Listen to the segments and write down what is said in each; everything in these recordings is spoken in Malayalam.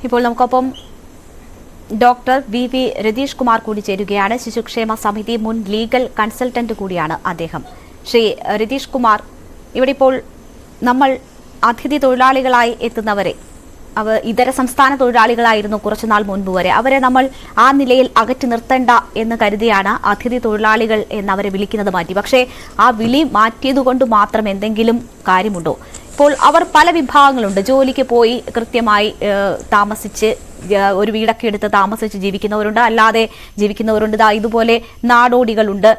ഇപ്പോൾ നമുക്കൊപ്പം ഡോക്ടർ വി രതീഷ് കുമാർ കൂടി ചേരുകയാണ്. ശിശുക്ഷേമ സമിതി മുൻ ലീഗൽ കൺസൾട്ടന്റ് കൂടിയാണ് അദ്ദേഹം. ശ്രീ രതീഷ് കുമാർ, ഇവിടെ ഇപ്പോൾ നമ്മൾ അതിഥി തൊഴിലാളികളായി എത്തുന്നവരെ, ഇതര സംസ്ഥാന തൊഴിലാളികളായിരുന്നു കുറച്ചുനാൾ മുൻപ് വരെ, അവരെ നമ്മൾ ആ നിലയിൽ അകറ്റി നിർത്തേണ്ട എന്ന് കരുതിയാണ് അതിഥി തൊഴിലാളികൾ എന്നവരെ വിളിക്കുന്നത് മാറ്റി. പക്ഷേ ആ വിളി മാറ്റിയതുകൊണ്ട് മാത്രം എന്തെങ്കിലും കാര്യമുണ്ടോ? ഇപ്പോൾ അവർ പല വിഭാഗങ്ങളുണ്ട്. ജോലിക്ക് പോയി കൃത്യമായി താമസിച്ച് ഒരു വീടൊക്കെ എടുത്ത് താമസിച്ച് ജീവിക്കുന്നവരുണ്ട്, അല്ലാതെ ജീവിക്കുന്നവരുണ്ട്. ഇതുപോലെ നാടോടികളുണ്ട്,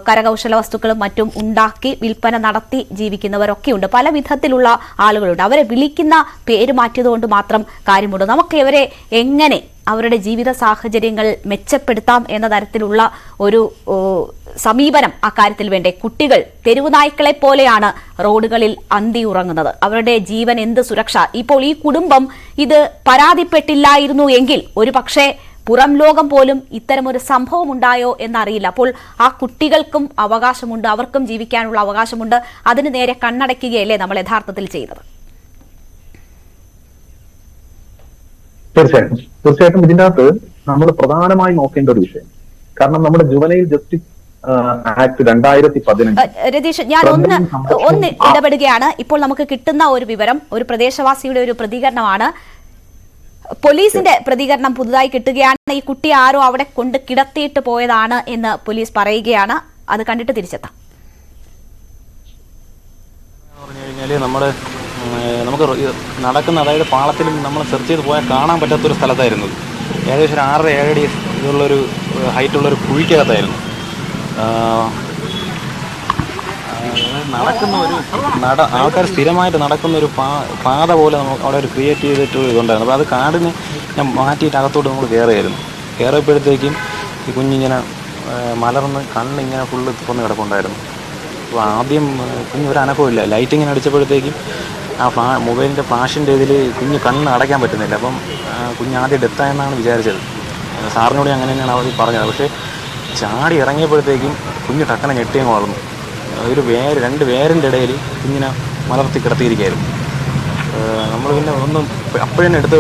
കരകൗശല വസ്തുക്കളും മറ്റും ഉണ്ടാക്കി വിൽപ്പന നടത്തി ജീവിക്കുന്നവരൊക്കെയുണ്ട്. പല വിധത്തിലുള്ള ആളുകളുണ്ട്. അവരെ വിളിക്കുന്ന പേര് മാറ്റിയതുകൊണ്ട് മാത്രം കാര്യമുണ്ടോ? നമുക്ക് ഇവരെ എങ്ങനെ അവരുടെ ജീവിത സാഹചര്യങ്ങൾ മെച്ചപ്പെടുത്താം എന്ന തരത്തിലുള്ള ഒരു സമീപനം അക്കാര്യത്തിൽ വേണ്ടേ? കുട്ടികൾ തെരുവുനായ്ക്കളെ പോലെയാണ് റോഡുകളിൽ അന്തി ഉറങ്ങുന്നത്. അവരുടെ ജീവൻ എന്ത് സുരക്ഷ? ഇപ്പോൾ ഈ കുടുംബം ഇത് പരാതിപ്പെട്ടില്ലായിരുന്നു എങ്കിൽ ഒരു പക്ഷേ പുറം ലോകം പോലും ഇത്തരമൊരു സംഭവം ഉണ്ടായോ എന്നറിയില്ല. അപ്പോൾ ആ കുട്ടികൾക്കും അവകാശമുണ്ട്, അവർക്കും ജീവിക്കാനുള്ള അവകാശമുണ്ട്. അതിന് നേരെ കണ്ണടയ്ക്കുകയല്ലേ നമ്മൾ യഥാർത്ഥത്തിൽ ചെയ്തത്? തീർച്ചയായിട്ടും ഇതിൻ്റെ അകത്ത് നമ്മൾ പ്രധാനമായി നോക്കേണ്ട ഒരു വിഷയം, കാരണം നമ്മുടെ ജുവനൈൽ ജസ്റ്റിസ് ആക്ട് 2015. രതീഷ്, ഞാൻ ഒന്ന് ഇടപെടുകയാണ്. ഇപ്പോൾ നമുക്ക് കിട്ടുന്ന ഒരു വിവരം, ഒരു പ്രദേശവാസിയുടെ ഒരു പ്രതികരണമാണ്, പോലീസിന്റെ പ്രതികരണം പുതുതായി കിട്ടുകയാണ്. ഈ കുട്ടി ആരോ അവിടെ കൊണ്ട് കിടത്തിയിട്ട് പോയതാണ് എന്ന് പോലീസ് പറയുകയാണ്. അത് കണ്ടിട്ട് തിരിച്ചെത്താം. നമുക്ക് നടക്കുന്ന, അതായത് പാളത്തിൽ നമ്മൾ സെർച്ച് ചെയ്ത് പോയാൽ കാണാൻ പറ്റാത്തൊരു സ്ഥലത്തായിരുന്നു. ഏകദേശം ഒരു 6-7 അടി ഇതുള്ളൊരു ഹൈറ്റുള്ളൊരു കുഴിക്കകത്തായിരുന്നു. നടക്കുന്ന ഒരു ആൾക്കാർ സ്ഥിരമായിട്ട് നടക്കുന്ന ഒരു പാത പോലെ നമുക്ക് അവിടെ ഒരു ക്രിയേറ്റ് ചെയ്തിട്ട് ഇതുണ്ടായിരുന്നു. അപ്പോൾ അത് കാടിന് ഞാൻ മാറ്റിയിട്ട് അകത്തോട്ട് നമ്മൾ കയറിയപ്പോഴത്തേക്കും ഈ കുഞ്ഞിങ്ങനെ മലർന്ന് കണ്ണിങ്ങനെ ഫുള്ള് തുറന്ന് കിടപ്പുണ്ടായിരുന്നു. അപ്പോൾ ആദ്യം കുഞ്ഞ് ഒരു അനക്കമില്ല. ലൈറ്റ് ഇങ്ങനെ അടിച്ചപ്പോഴത്തേക്കും ആ മൊബൈലിൻ്റെ ഫ്ലാഷിൻ്റെ ഇതിൽ കുഞ്ഞ് കണ്ണ് അടയ്ക്കാൻ പറ്റുന്നില്ല. അപ്പം കുഞ്ഞ് ആദ്യം ഡെത്തായെന്നാണ് വിചാരിച്ചത്. സാറിനോട് അങ്ങനെ തന്നെയാണ് അവർ പറഞ്ഞത്. പക്ഷേ ചാടി ഇറങ്ങിയപ്പോഴത്തേക്കും കുഞ്ഞ് ടക്കനെ ഞെട്ടിയും വളർന്നു. ഒരു 2 വേരിൻ്റെ ഇടയിൽ കുഞ്ഞിനെ മലർത്തി കിടത്തിയിരിക്കുകയായിരുന്നു. നമ്മൾ പിന്നെ ഒന്നും അപ്പോഴന്നെ എടുത്ത്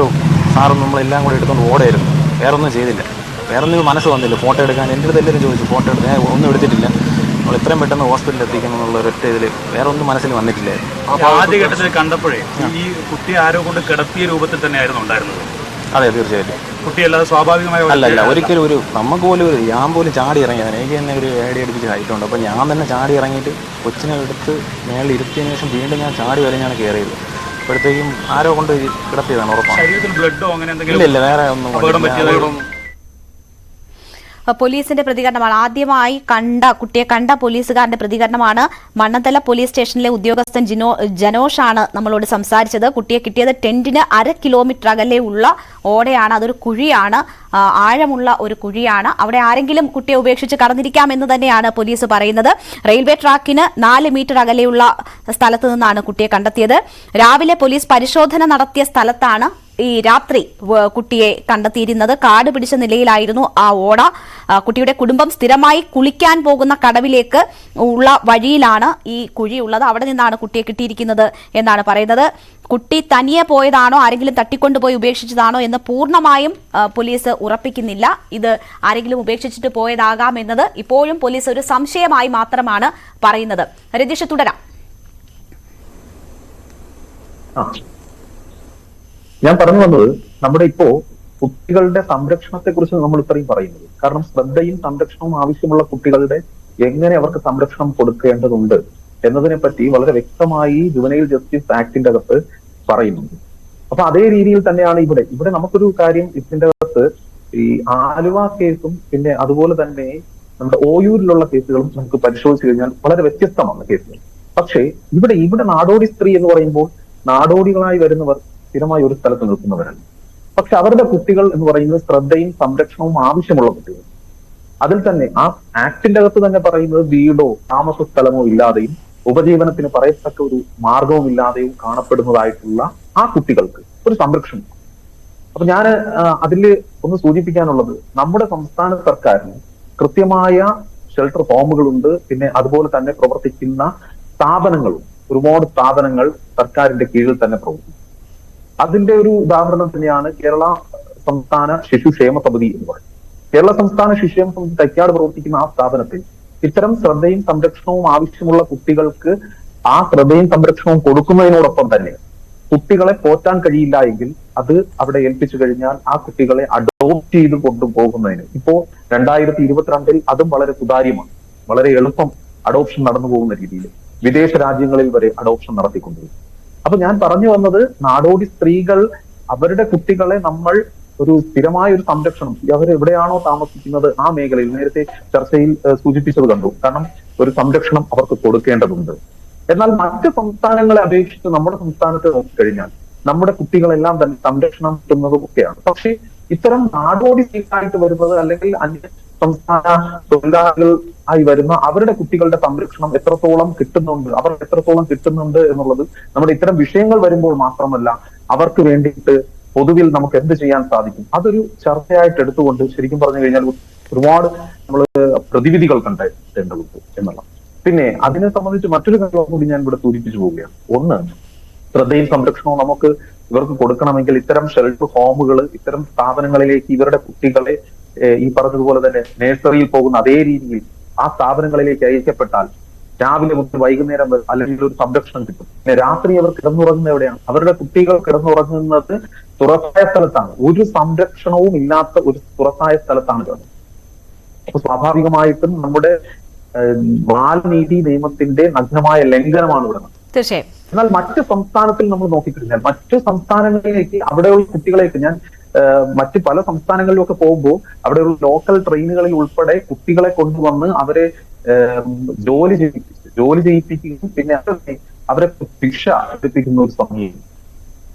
സാറും നമ്മളെല്ലാം കൂടെ എടുത്തുകൊണ്ട് ഓടായിരുന്നു. വേറെ ഒന്നും ചെയ്തില്ല. വേറെ ഒന്നും മനസ്സ് വന്നില്ല ഫോട്ടോ എടുക്കാൻ. എൻ്റെ അടുത്ത് എല്ലാവരും ചോദിച്ചു ഫോട്ടോ എടുത്ത്. ഞാൻ ഒന്നും എടുത്തിട്ടില്ല. നമ്മൾ എത്രയും പെട്ടെന്ന് ഹോസ്പിറ്റലിൽ എത്തിക്കണം എന്നുള്ള ഒരൊറ്റ ഇതിൽ വേറെ ഒന്നും മനസ്സിൽ വന്നിട്ടില്ലായിരുന്നു. ആദ്യഘട്ടത്തിൽ കണ്ടപ്പോഴേ ഈ കുട്ടി ആരോ കൊണ്ട് കിടത്തിയ രൂപത്തിൽ തന്നെയായിരുന്നു ഉണ്ടായിരുന്നത്? അതെ, തീർച്ചയായിട്ടും. കുട്ടിയല്ലാതെ സ്വാഭാവികമായ അല്ല, ഒരിക്കലും നമുക്ക് പോലും ഞാൻ പോലും ചാടി ഇറങ്ങിയത്. എനിക്ക് തന്നെ ഒരു ഏടി അടിപ്പിച്ച് ഹൈറ്റുണ്ട്. അപ്പോൾ ഞാൻ തന്നെ ചാടി ഇറങ്ങിയിട്ട് കൊച്ചിനെ എടുത്ത് മേളിൽ ഇരുത്തിയതിനു ശേഷം വീണ്ടും ഞാൻ ചാടി വരെയാണ് കയറിയത്. അപ്പോഴത്തേക്കും ആരോ കൊണ്ട് കിടത്തിയതാണ് ഉറപ്പാണ്. ശരീരത്തിൽ ബ്ലഡോ അങ്ങനെ എന്തെങ്കിലും? ഇല്ല, വേറെ ഒന്നും. പോലീസിന്റെ പ്രതികരണമാണ്. ആദ്യമായി കുട്ടിയെ കണ്ട പോലീസുകാരന്റെ പ്രതികരണമാണ്. മണ്ണന്തല പോലീസ് സ്റ്റേഷനിലെ ഉദ്യോഗസ്ഥൻ ജനോഷാണ് നമ്മളോട് സംസാരിച്ചത്. കുട്ടിയെ കിട്ടിയത് ടെന്റിന് 1/2 കിലോമീറ്റർ അകലെ ഉള്ള ഓടയാണ്. അതൊരു കുഴിയാണ്, ആഴമുള്ള ഒരു കുഴിയാണ്. അവിടെ ആരെങ്കിലും കുട്ടിയെ ഉപേക്ഷിച്ച് കടന്നിരിക്കാമെന്ന് തന്നെയാണ് പോലീസ് പറയുന്നത്. റെയിൽവേ ട്രാക്കിന് 4 മീറ്റർ അകലെയുള്ള സ്ഥലത്ത് നിന്നാണ് കുട്ടിയെ കണ്ടെത്തിയത്. രാവിലെ പോലീസ് പരിശോധന നടത്തിയ സ്ഥലത്താണ് ഈ രാത്രി കുട്ടിയെ കണ്ടെത്തിയിരുന്നത്. കാട് പിടിച്ച നിലയിലായിരുന്നു ആ ഓട. കുട്ടിയുടെ കുടുംബം സ്ഥിരമായി കുളിക്കാൻ പോകുന്ന കടവിലേക്ക് ഉള്ള വഴിയിലാണ് ഈ കുഴിയുള്ളത്. അവിടെ നിന്നാണ് കുട്ടിയെ കിട്ടിയിരിക്കുന്നത് എന്നാണ് പറയുന്നത്. കുട്ടി തനിയെ പോയതാണോ, ആരെങ്കിലും തട്ടിക്കൊണ്ടുപോയി ഉപേക്ഷിച്ചതാണോ എന്ന് പൂർണ്ണമായും പോലീസ് ഉറപ്പിക്കുന്നില്ല. ഇത് ആരെങ്കിലും ഉപേക്ഷിച്ചിട്ട് പോയതാകാം എന്നത് ഇപ്പോഴും പോലീസ് ഒരു സംശയമായി മാത്രമാണ് പറയുന്നത്. രതീഷ്, തുടരാം. ഞാൻ പറഞ്ഞു വന്നത്, നമ്മുടെ ഇപ്പോ കുട്ടികളുടെ സംരക്ഷണത്തെ കുറിച്ച് നമ്മൾ ഇത്രയും പറയുന്നത് കാരണം ശ്രദ്ധയും സംരക്ഷണവും ആവശ്യമുള്ള കുട്ടികളുടെ എങ്ങനെ അവർക്ക് സംരക്ഷണം കൊടുക്കേണ്ടതുണ്ട് എന്നതിനെ പറ്റി വളരെ വ്യക്തമായി ജുവനൈൽ ജസ്റ്റിസ് ആക്ടിന്റെ അകത്ത് പറയുന്നുണ്ട്. അപ്പൊ അതേ രീതിയിൽ തന്നെയാണ് ഇവിടെ നമുക്കൊരു കാര്യം ഇതിന്റെ അകത്ത് ഈ ആലുവ കേസും പിന്നെ അതുപോലെ തന്നെ നമ്മുടെ ഓയൂരിലുള്ള കേസുകളും നമുക്ക് പരിശോധിച്ചു കഴിഞ്ഞാൽ വളരെ വ്യത്യസ്തമാണ് കേസുകൾ. പക്ഷേ ഇവിടെ നാടോടി സ്ത്രീ എന്ന് പറയുമ്പോൾ നാടോടികളായി വരുന്നവർ സ്ഥിരമായി ഒരു സ്ഥലത്ത് നിൽക്കുന്നവരല്ല. പക്ഷെ അവരുടെ കുട്ടികൾ എന്ന് പറയുന്നത് ശ്രദ്ധയും സംരക്ഷണവും ആവശ്യമുള്ള കുട്ടികൾ. അതിൽ തന്നെ ആ ആക്ടിന്റെ അകത്ത് തന്നെ പറയുന്നത് വീടോ താമസ സ്ഥലമോ ഇല്ലാതെയും ഉപജീവനത്തിന് പറയത്തക്ക ഒരു മാർഗവും ഇല്ലാതെയും കാണപ്പെടുന്നതായിട്ടുള്ള ആ കുട്ടികൾക്ക് ഒരു സംരക്ഷണം. അപ്പൊ ഞാൻ അതിൽ ഒന്ന് സൂചിപ്പിക്കാനുള്ളത്, നമ്മുടെ സംസ്ഥാന സർക്കാരിന് കൃത്യമായ ഷെൽട്ടർ ഹോമുകളുണ്ട്. പിന്നെ അതുപോലെ തന്നെ പ്രവർത്തിക്കുന്ന സ്ഥാപനങ്ങളും ഒരുപാട് സ്ഥാപനങ്ങൾ സർക്കാരിന്റെ കീഴിൽ തന്നെ പ്രവർത്തിക്കും. അതിന്റെ ഒരു ഉദാഹരണം തന്നെയാണ് കേരള സംസ്ഥാന ശിശുക്ഷേമ സമിതി എന്ന് പറയുന്നത്. കേരള സംസ്ഥാന ശിശുക്ഷേമ സമിതി തൈക്കാട് പ്രവർത്തിക്കുന്ന ആ സ്ഥാപനത്തിൽ ഇത്തരം ശ്രദ്ധയും സംരക്ഷണവും ആവശ്യമുള്ള കുട്ടികൾക്ക് ആ ശ്രദ്ധയും സംരക്ഷണവും കൊടുക്കുന്നതിനോടൊപ്പം തന്നെ കുട്ടികളെ പോറ്റാൻ കഴിയില്ല എങ്കിൽ അത് അവിടെ ഏൽപ്പിച്ചു കഴിഞ്ഞാൽ ആ കുട്ടികളെ അഡോപ്റ്റ് ചെയ്ത് കൊണ്ടുപോകുന്നതിന് ഇപ്പോ 2022 അതും വളരെ സുതാര്യമാണ്, വളരെ എളുപ്പം അഡോപ്ഷൻ നടന്നു പോകുന്ന രീതിയിൽ വിദേശ രാജ്യങ്ങളിൽ വരെ അഡോപ്ഷൻ നടത്തിക്കൊണ്ടിരിക്കും. അപ്പൊ ഞാൻ പറഞ്ഞു വന്നത്, നാടോടി സ്ത്രീകൾ അവരുടെ കുട്ടികളെ നമ്മൾ ഒരു സ്ഥിരമായ ഒരു സംരക്ഷണം, അവർ എവിടെയാണോ താമസിക്കുന്നത് ആ മേഖലയിൽ നേരത്തെ ചർച്ചയിൽ സൂചിപ്പിച്ചത് കണ്ടു. കാരണം ഒരു സംരക്ഷണം അവർക്ക് കൊടുക്കേണ്ടതുണ്ട്. എന്നാൽ മറ്റ് സംസ്ഥാനങ്ങളെ അപേക്ഷിച്ച് നമ്മുടെ സംസ്ഥാനത്ത് നോക്കിക്കഴിഞ്ഞാൽ നമ്മുടെ കുട്ടികളെല്ലാം തന്നെ സംരക്ഷണം കിട്ടുന്നതും ഒക്കെയാണ്. പക്ഷേ ഇത്തരം നാടോടി സ്ത്രീകളായിട്ട് വരുന്നത് അല്ലെങ്കിൽ അന്യ സംസ്ഥാന തൊഴിലാളികൾ ആയി വരുന്ന അവരുടെ കുട്ടികളുടെ സംരക്ഷണം എത്രത്തോളം കിട്ടുന്നുണ്ട്, അവർ എത്രത്തോളം കിട്ടുന്നുണ്ട് എന്നുള്ളത് നമ്മുടെ ഇത്തരം വിഷയങ്ങൾ വരുമ്പോൾ മാത്രമല്ല, അവർക്ക് വേണ്ടിയിട്ട് പൊതുവിൽ നമുക്ക് എന്ത് ചെയ്യാൻ സാധിക്കും അതൊരു ചർച്ചയായിട്ട് എടുത്തുകൊണ്ട് ശരിക്കും പറഞ്ഞു കഴിഞ്ഞാൽ ഒരുപാട് നമ്മൾ പ്രതിവിധികൾ കണ്ടെത്തേണ്ടതുണ്ട് എന്നുള്ള. പിന്നെ അതിനെ സംബന്ധിച്ച് മറ്റൊരു കാര്യം കൂടി ഞാൻ ഇവിടെ സൂചിപ്പിച്ചു പോവുകയാണ്. ഒന്ന്, ശ്രദ്ധയും സംരക്ഷണവും നമുക്ക് ഇവർക്ക് കൊടുക്കണമെങ്കിൽ ഇത്തരം ഷെൽട്ടർ ഹോമുകൾ, ഇത്തരം സ്ഥാപനങ്ങളിലേക്ക് ഇവരുടെ കുട്ടികളെ ഈ പറഞ്ഞതുപോലെ തന്നെ നഴ്സറിയിൽ പോകുന്ന അതേ രീതിയിൽ ആ സ്ഥാപനങ്ങളിലേക്ക് അയക്കപ്പെട്ടാൽ രാവിലെ മുതൽ വൈകുന്നേരം വരെ അല്ലെങ്കിൽ ഒരു സംരക്ഷണം കിട്ടും. പിന്നെ രാത്രി അവർ കിടന്നുറങ്ങുന്നത് എവിടെയാണ്? അവരുടെ കുട്ടികൾ കിടന്നുറങ്ങുന്നത് തുറസായ സ്ഥലത്താണ്. ഒരു സംരക്ഷണവും ഇല്ലാത്ത ഒരു തുറസായ സ്ഥലത്താണ് കിടന്നത്. അപ്പൊ സ്വാഭാവികമായിട്ടും നമ്മുടെ ബാലനീതി നിയമത്തിന്റെ നഗ്നമായ ലംഘനമാണ് ഇവിടെ. തീർച്ചയായും. എന്നാൽ മറ്റ് സംസ്ഥാനത്തിൽ നമ്മൾ നോക്കിക്കഴിഞ്ഞാൽ മറ്റു സംസ്ഥാനങ്ങളിലേക്ക് അവിടെയുള്ള കുട്ടികളേക്ക് ഞാൻ മറ്റ് പല സംസ്ഥാനങ്ങളിലൊക്കെ പോകുമ്പോൾ അവിടെയുള്ള ലോക്കൽ ട്രെയിനുകളിൽ ഉൾപ്പെടെ കുട്ടികളെ കൊണ്ടുവന്ന് അവരെ ജോലി ചെയ്യിപ്പിക്കുകയും പിന്നെ അവരെ ശിക്ഷ എടുപ്പിക്കുന്ന ഒരു സമയം.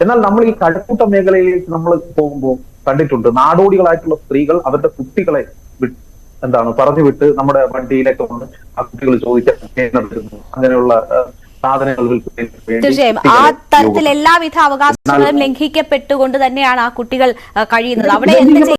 എന്നാൽ നമ്മൾ ഈ കഴക്കൂട്ട മേഖലയിലേക്ക് നമ്മൾ പോകുമ്പോൾ കണ്ടിട്ടുണ്ട് നാടോടികളായിട്ടുള്ള സ്ത്രീകൾ അവരുടെ കുട്ടികളെ പറഞ്ഞു വിട്ട് നമ്മുടെ വണ്ടിയിലേക്ക് വന്ന് ആ കുട്ടികൾ ചോദിക്കാൻ അങ്ങനെയുള്ള സാധനങ്ങൾ തീർച്ചയായും ആ തരത്തിൽ എല്ലാവിധ അവകാശങ്ങളും ലംഘിക്കപ്പെട്ടുകൊണ്ട് തന്നെയാണ് ആ കുട്ടികൾ കഴിയുന്നത്. അവിടെ എന്ത്